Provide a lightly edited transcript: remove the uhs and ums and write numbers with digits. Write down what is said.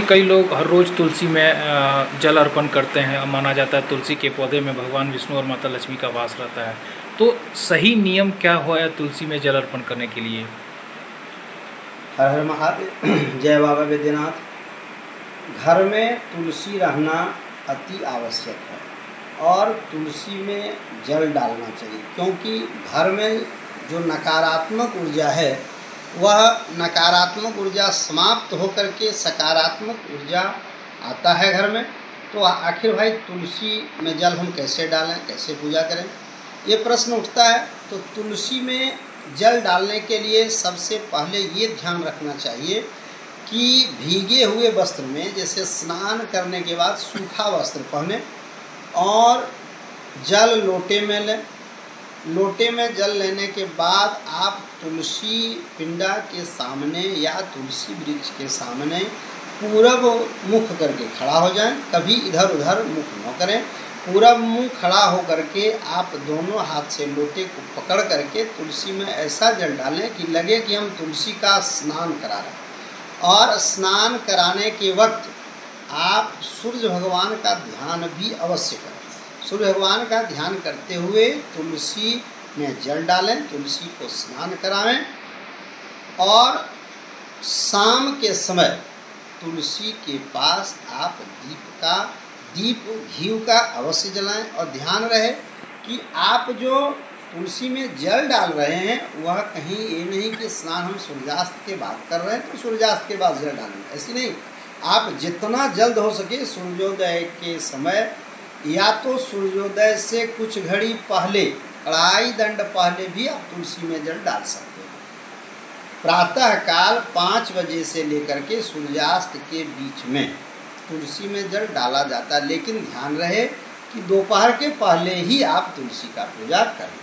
कई लोग हर रोज़ तुलसी में जल अर्पण करते हैं। माना जाता है तुलसी के पौधे में भगवान विष्णु और माता लक्ष्मी का वास रहता है। तो सही नियम क्या है तुलसी में जल अर्पण करने के लिए? हर हर महादेव। जय बाबा वैद्यनाथ। घर में तुलसी रहना अति आवश्यक है और तुलसी में जल डालना चाहिए, क्योंकि घर में जो नकारात्मक ऊर्जा है वह नकारात्मक ऊर्जा समाप्त होकर के सकारात्मक ऊर्जा आता है घर में। तो आखिर भाई तुलसी में जल हम कैसे डालें, कैसे पूजा करें, ये प्रश्न उठता है। तो तुलसी में जल डालने के लिए सबसे पहले ये ध्यान रखना चाहिए कि भीगे हुए वस्त्र में, जैसे स्नान करने के बाद सूखा वस्त्र पहने और जल लोटे में लें। लोटे में जल लेने के बाद आप तुलसी पिंडा के सामने या तुलसी वृक्ष के सामने पूरब मुख करके खड़ा हो जाएं। कभी इधर उधर मुख न करें। पूरब मुँह खड़ा हो करके आप दोनों हाथ से लोटे को पकड़ करके तुलसी में ऐसा जल डालें कि लगे कि हम तुलसी का स्नान करा रहे हैं। और स्नान कराने के वक्त आप सूर्य भगवान का ध्यान भी अवश्य करें। सूर्य भगवान का ध्यान करते हुए तुलसी में जल डालें, तुलसी को स्नान करावें और शाम के समय तुलसी के पास आप दीप घी का अवश्य जलाएं। और ध्यान रहे कि आप जो तुलसी में जल डाल रहे हैं वह कहीं ये नहीं कि स्नान हम सूर्यास्त के बाद कर रहे हैं तो सूर्यास्त के बाद जल डालें, ऐसी नहीं। आप जितना जल्द हो सके सूर्योदय के समय या तो सूर्योदय से कुछ घड़ी पहले, कड़ाई दंड पहले भी आप तुलसी में जल डाल सकते हैं। प्रातः काल 5 बजे से लेकर के सूर्यास्त के बीच में तुलसी में जल डाला जाता है, लेकिन ध्यान रहे कि दोपहर के पहले ही आप तुलसी का पूजा करें।